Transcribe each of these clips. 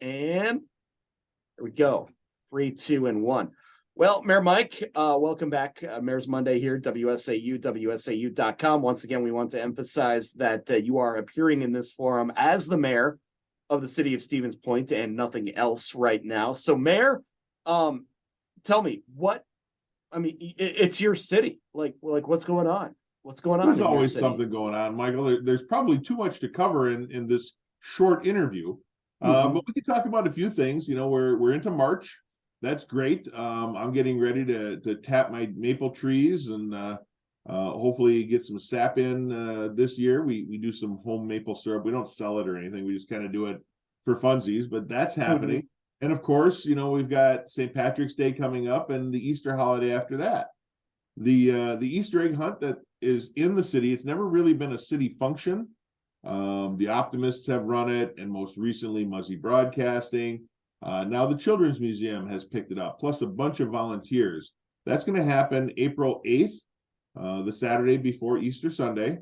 And there we go. 3, 2, and 1. Well, Mayor Mike, welcome back. Mayor's Monday here, WSAU, WSAU.com. Once again, we want to emphasize that you are appearing in this forum as the mayor of the city of Stevens Point and nothing else right now. So, Mayor, tell me it's your city. Like what's going on? What's going on? There's always something going on, Michael. There's probably too much to cover in this short interview. But we can talk about a few things. You know, we're into March. That's great. I'm getting ready to tap my maple trees and hopefully get some sap in this year. We do some home maple syrup. We don't sell it or anything. We just kind of do it for funsies, but that's happening. And of course, you know, we've got St. Patrick's Day coming up and the Easter holiday after that. The Easter egg hunt that is in the city, it's never really been a city function. The Optimists have run it, and most recently Muzzy Broadcasting. Now the Children's Museum has picked it up, plus a bunch of volunteers. That's going to happen April 8th, the Saturday before Easter Sunday,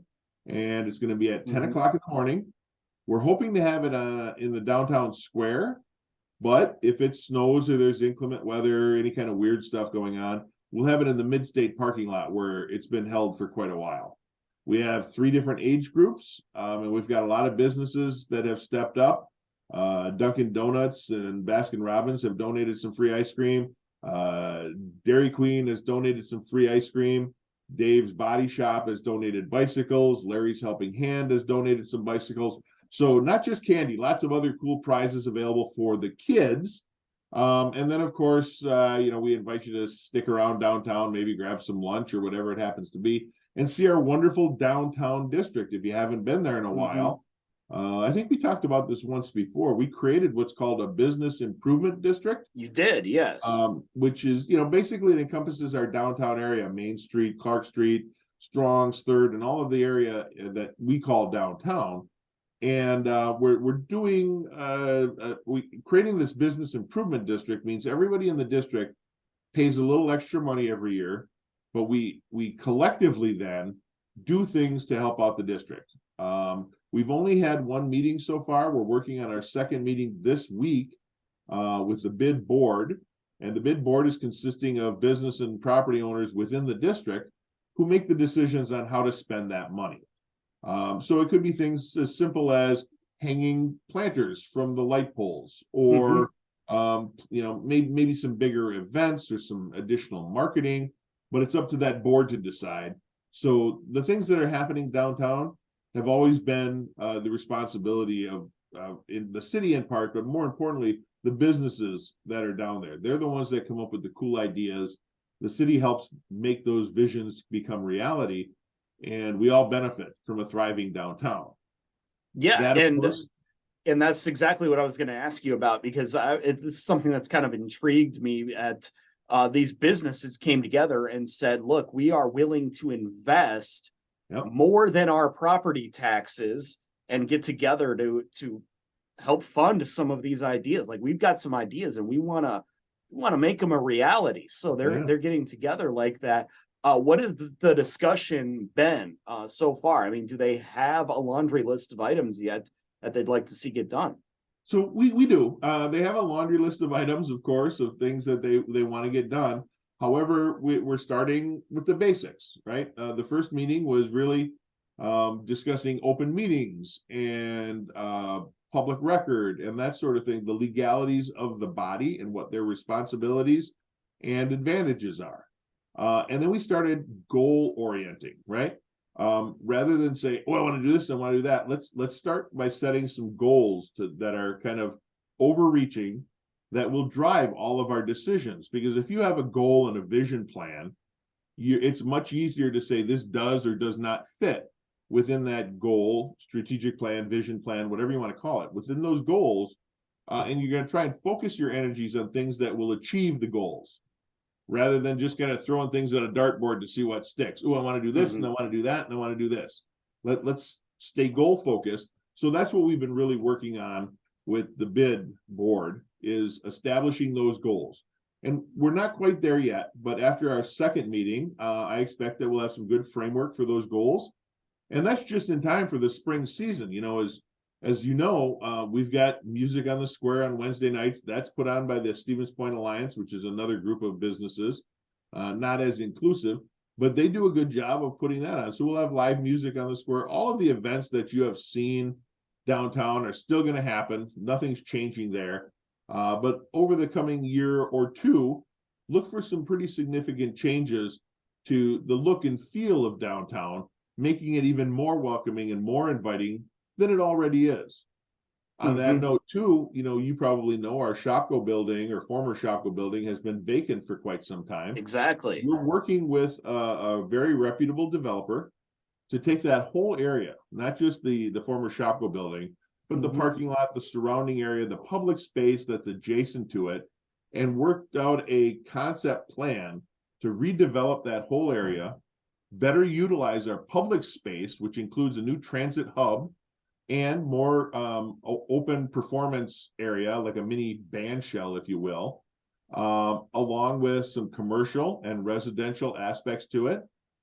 and it's going to be at 10 o'clock in the morning. We're hoping to have it in the downtown square, but if it snows or there's inclement weather, any kind of weird stuff going on, we'll have it in the Mid-State parking lot where it's been held for quite a while. We have 3 different age groups, and we've got a lot of businesses that have stepped up. Dunkin' Donuts and Baskin Robbins have donated some free ice cream. Dairy Queen has donated some free ice cream. Dave's Body Shop has donated bicycles. Larry's Helping Hand has donated some bicycles. So not just candy, lots of other cool prizes available for the kids. And then, of course, you know, we invite you to stick around downtown, maybe grab some lunch or whatever it happens to be, and see our wonderful downtown district if you haven't been there in a while. I think we talked about this once before. We created what's called a business improvement district. You did, yes. Which is, you know, basically it encompasses our downtown area, Main Street, Clark Street, Strong's, Third, and all of the area that we call downtown. And we're doing creating this business improvement district means everybody in the district pays a little extra money every year, but we collectively then do things to help out the district. We've only had 1 meeting so far. We're working on our 2nd meeting this week with the bid board, and the bid board is consisting of business and property owners within the district who make the decisions on how to spend that money. So it could be things as simple as hanging planters from the light poles, or you know, maybe some bigger events or some additional marketing, but it's up to that board to decide. So the things that are happening downtown have always been the responsibility of in the city in part, but more importantly, the businesses that are down there. They're the ones that come up with the cool ideas. The city helps make those visions become reality, and we all benefit from a thriving downtown. Yeah, and that's exactly what I was going to ask you about, because it's something that's kind of intrigued me. These businesses came together and said, look, we are willing to invest more than our property taxes and get together to help fund some of these ideas. Like, we've got some ideas and we want to make them a reality. So they're getting together like that. What has the discussion been so far? I mean, do they have a laundry list of items yet that they'd like to see get done? So we do. They have a laundry list of items, of course, of things that they want to get done. However, we're starting with the basics, right? The first meeting was really discussing open meetings and public record and that sort of thing, the legalities of the body and what their responsibilities and advantages are. And then we started goal orienting, right? Rather than say, oh, I want to do this, I want to do that. Let's start by setting some goals that are kind of overreaching, that will drive all of our decisions. Because if you have a goal and a vision plan, it's much easier to say this does or does not fit within that goal, strategic plan, vision plan, whatever you want to call it, within those goals. And you're going to try and focus your energies on things that will achieve the goals, rather than just kind of throwing things on a dartboard to see what sticks. Oh, I want to do this, and I want to do that, and I want to do this. Let's stay goal focused. So that's what we've been really working on with the bid board, is establishing those goals. And we're not quite there yet, but after our 2nd meeting, I expect that we'll have some good framework for those goals. And that's just in time for the spring season. You know, as as you know, we've got Music on the Square on Wednesday nights. That's put on by the Stevens Point Alliance, which is another group of businesses, not as inclusive, but they do a good job of putting that on. So we'll have live music on the square. All of the events that you have seen downtown are still going to happen. Nothing's changing there. But over the coming year or two, look for some pretty significant changes to the look and feel of downtown, making it even more welcoming and more inviting than it already is. On that note, too, you probably know our Shopko building, or former Shopko building, has been vacant for quite some time. Exactly. We're working with a very reputable developer to take that whole area, not just the former Shopko building, but the parking lot, the surrounding area, the public space that's adjacent to it, and worked out a concept plan to redevelop that whole area, better utilize our public space, which includes a new transit hub and more open performance area, like a mini band shell, if you will, along with some commercial and residential aspects to it,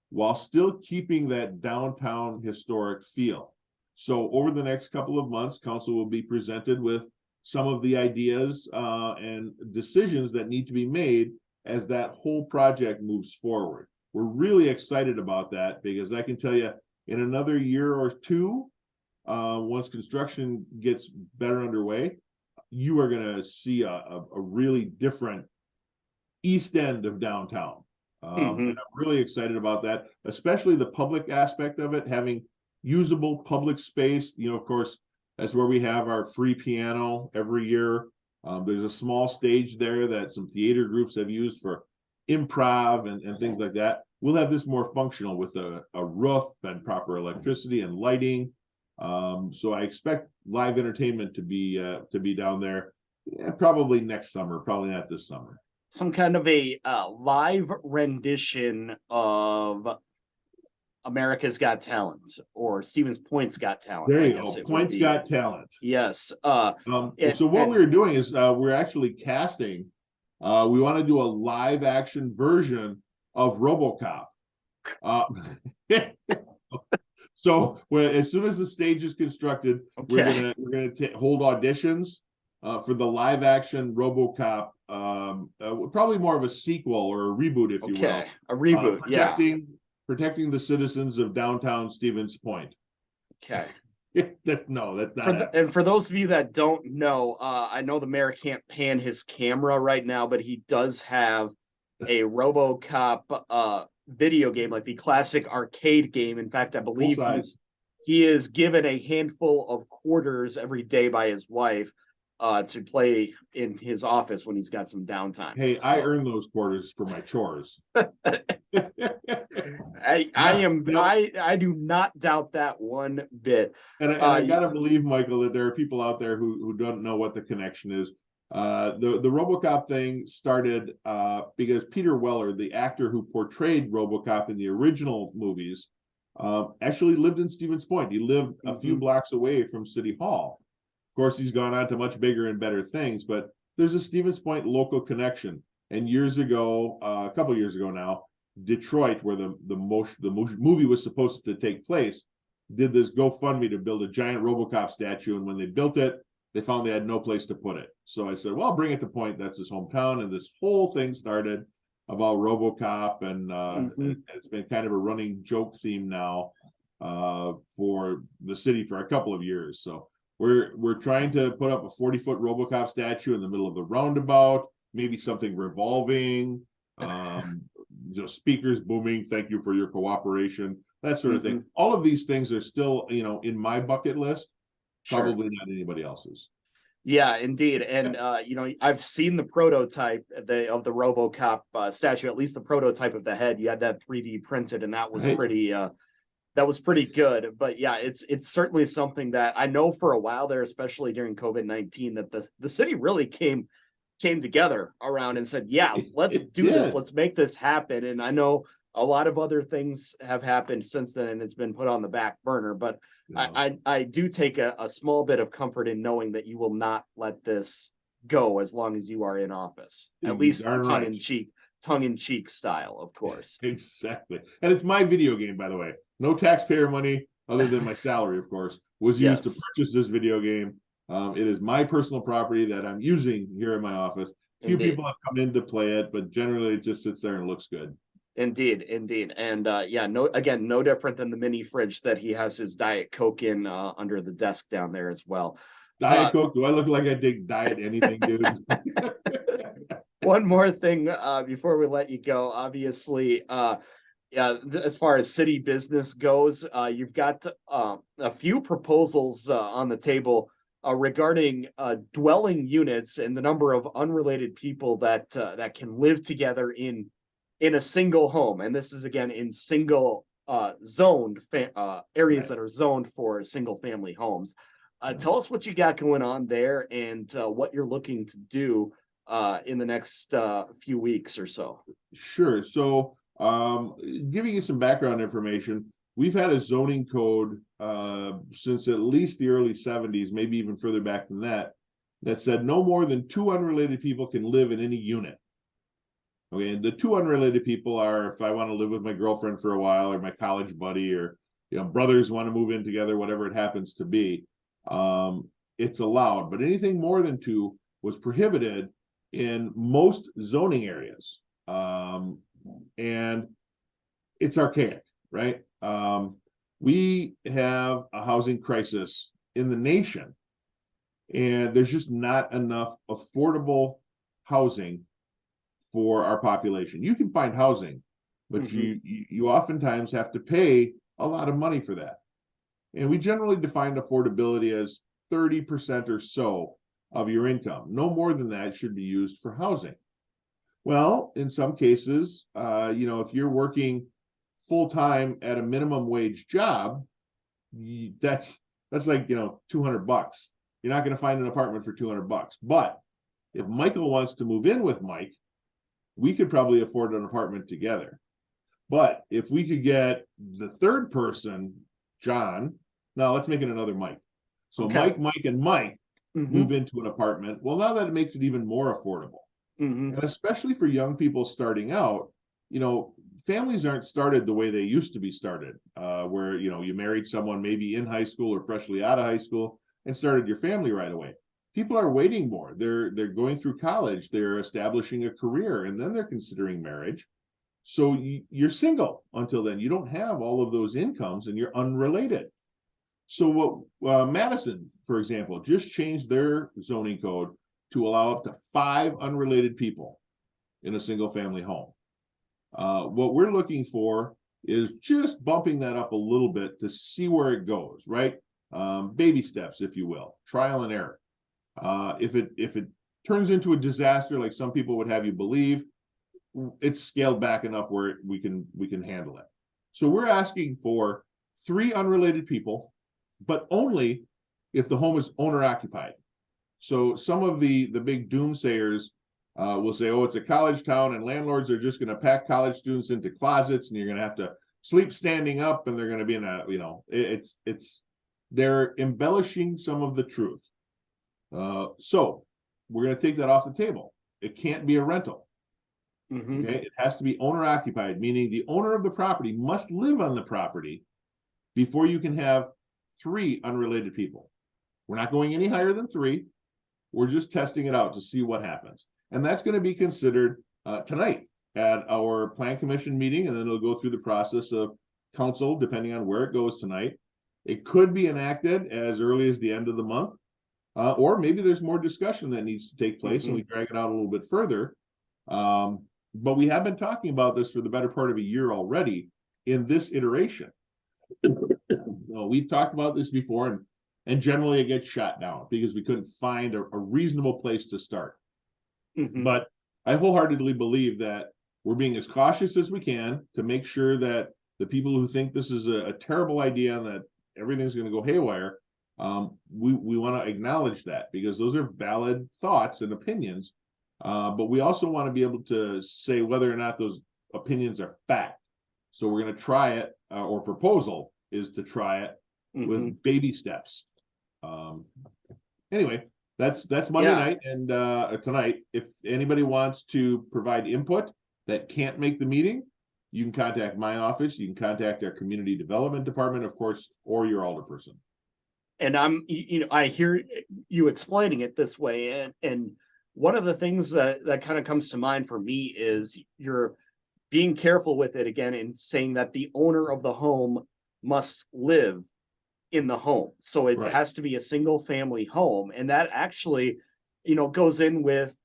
while still keeping that downtown historic feel. So over the next couple of months, council will be presented with some of the ideas and decisions that need to be made as that whole project moves forward. We're really excited about that, because I can tell you, in another year or two, once construction gets better underway, you are going to see a really different east end of downtown. And I'm really excited about that, especially the public aspect of it, having usable public space. Of course, that's where we have our free piano every year. There's a small stage there that some theater groups have used for improv and things like that. We'll have this more functional with a roof and proper electricity and lighting. So I expect live entertainment to be down there, probably next summer, probably not this summer. Some kind of a live rendition of America's Got Talent, or Stevens Point's Got Talent. There you go. Point's Got Talent. Yes. So what we're doing is we're actually casting. We want to do a live action version of RoboCop. So as soon as the stage is constructed, we're gonna hold auditions for the live action RoboCop. Probably more of a sequel or a reboot, if you will. A reboot, protecting the citizens of downtown Stevens Point. Okay. That's not. And for those of you that don't know, I know the mayor can't pan his camera right now, but he does have a RoboCop video game, like the classic arcade game. In fact, I believe he is given a handful of quarters every day by his wife to play in his office when he's got some downtime. Hey, so I earn those quarters for my chores. I do not doubt that one bit. And I gotta believe, Michael, that there are people out there who don't know what the connection is. The RoboCop thing started because Peter Weller, the actor who portrayed RoboCop in the original movies, actually lived in Stevens Point. He lived a few blocks away from City Hall. Of course, he's gone on to much bigger and better things, but there's a Stevens Point local connection. And years ago, a couple years ago now, Detroit, where the movie was supposed to take place, did this GoFundMe to build a giant RoboCop statue. And when they built it, they found they had no place to put it. So I said, well, I'll bring it to Point. That's his hometown. And this whole thing started about RoboCop. And it's been kind of a running joke theme now for the city for a couple of years. So we're trying to put up a 40-foot RoboCop statue in the middle of the roundabout, maybe something revolving, speakers booming, thank you for your cooperation, that sort of thing. All of these things are still, in my bucket list, probably not anybody else's. Yeah, indeed. And I've seen the prototype of the RoboCop statue, at least the prototype of the head. You had that 3D printed, and that was pretty good. But yeah, it's certainly something that I know for a while there, especially during COVID-19, that the city really came together around and said, yeah, let's do this. Let's make this happen. And I know a lot of other things have happened since then, and it's been put on the back burner. But I do take a small bit of comfort in knowing that you will not let this go as long as you are in office, at least tongue in cheek style, of course. Exactly. And it's my video game, by the way. No taxpayer money other than my salary, of course. was used to Yes, purchase this video game. It is my personal property that I'm using here in my office. Few indeed. people have come in to play it, but generally it just sits there and looks good. Indeed, indeed. And yeah, no, again, no different than the mini fridge that he has his Diet Coke in under the desk down there as well. Diet Coke? Do I look like I dig diet anything, dude? One more thing before we let you go. Obviously, yeah, as far as city business goes, you've got a few proposals on the table regarding dwelling units and the number of unrelated people that that can live together in a single home. And this is again in single zoned areas that are zoned for single family homes. Tell us what you got going on there and what you're looking to do in the next few weeks or so. Sure. So, giving you some background information, we've had a zoning code since at least the early 70s, maybe even further back than that, that said no more than two unrelated people can live in any unit. Okay, and the two unrelated people are if I want to live with my girlfriend for a while, or my college buddy, or brothers want to move in together, whatever it happens to be. It's allowed, but anything more than two was prohibited in most zoning areas. And it's archaic, right? We have a housing crisis in the nation, and there's just not enough affordable housing for our population. You can find housing, but you oftentimes have to pay a lot of money for that. And we generally define affordability as 30% or so of your income. No more than that should be used for housing. Well, in some cases, if you're working full-time at a minimum wage job, that's like, $200. You're not going to find an apartment for $200. But if Michael wants to move in with Mike, we could probably afford an apartment together. But if we could get the third person, John, now let's make it another Mike. So okay. Mike, and Mike move into an apartment. Well, now that it makes it even more affordable. And especially for young people starting out, families aren't started the way they used to be started, where, you married someone maybe in high school or freshly out of high school and started your family right away. People are waiting more. They're going through college, they're establishing a career, and then they're considering marriage. So you're single until then. You don't have all of those incomes and you're unrelated. So what Madison, for example, just changed their zoning code to allow up to 5 unrelated people in a single family home. What we're looking for is just bumping that up a little bit to see where it goes, right? Baby steps, if you will, trial and error. If it turns into a disaster, like some people would have you believe, it's scaled back enough where we can handle it. So we're asking for 3 unrelated people, but only if the home is owner occupied. So some of the big doomsayers will say, oh, it's a college town and landlords are just going to pack college students into closets and you're going to have to sleep standing up and they're going to be in a, they're embellishing some of the truth. So we're going to take that off the table. It can't be a rental. Okay, it has to be owner occupied, meaning the owner of the property must live on the property before you can have 3 unrelated people. We're not going any higher than 3. We're just testing it out to see what happens. And that's going to be considered tonight at our plan commission meeting, and then it'll go through the process of council, depending on where it goes tonight. It could be enacted as early as the end of the month, or maybe there's more discussion that needs to take place and we drag it out a little bit further. But we have been talking about this for the better part of a year already in this iteration. We've talked about this before, and generally it gets shot down because we couldn't find a reasonable place to start. But I wholeheartedly believe that we're being as cautious as we can to make sure that the people who think this is a terrible idea and that everything's going to go haywire, we want to acknowledge that because those are valid thoughts and opinions. But we also want to be able to say whether or not those opinions are fact. So we're going to try it, or proposal is to try it with baby steps. Anyway, that's Monday night and tonight. If anybody wants to provide input that can't make the meeting, you can contact my office. You can contact our community development department, of course, or your alderperson. And I hear you explaining it this way, and one of the things that kind of comes to mind for me is you're being careful with it again and saying that the owner of the home must live in the home. So it Right. has to be a single family home. And that actually, goes in with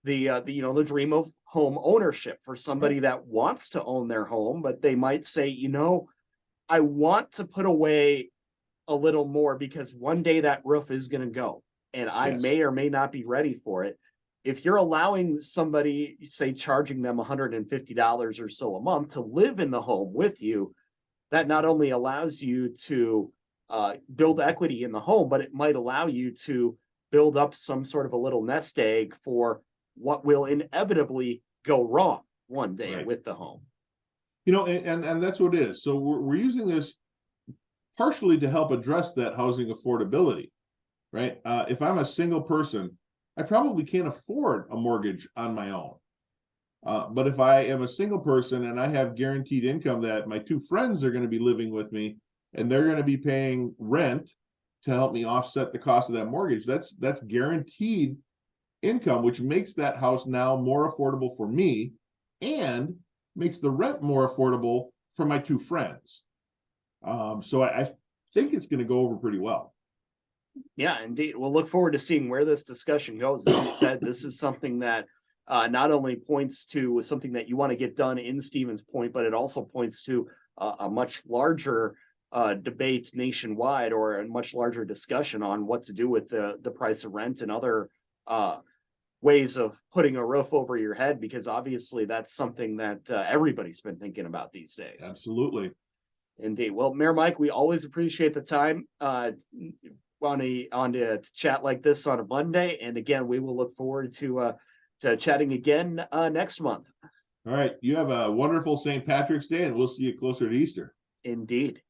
the dream of home ownership for somebody that wants to own their home, but they might say, I want to put away a little more because one day that roof is going to go and I Yes. may or may not be ready for it. If you're allowing somebody, say, charging them $150 or so a month to live in the home with you, that not only allows you to build equity in the home, but it might allow you to build up some sort of a little nest egg for what will inevitably go wrong one day Right. with the home. And that's what it is. So we're using this partially to help address that housing affordability, right? If I'm a single person, I probably can't afford a mortgage on my own. But if I am a single person and I have guaranteed income that my two friends are going to be living with me and they're going to be paying rent to help me offset the cost of that mortgage, that's guaranteed income, which makes that house now more affordable for me and makes the rent more affordable for my two friends. So I think it's going to go over pretty well. Yeah, indeed. We'll look forward to seeing where this discussion goes. As you said, this is something that not only points to something that you want to get done in Stevens Point, but it also points to a much larger debate nationwide, or a much larger discussion on what to do with the price of rent and other ways of putting a roof over your head, because obviously that's something that everybody's been thinking about these days. Absolutely. Indeed. Well, Mayor Mike, we always appreciate the time on to chat like this on a Monday. And again, we will look forward to chatting again next month. All right. You have a wonderful St. Patrick's Day, and we'll see you closer to Easter. Indeed.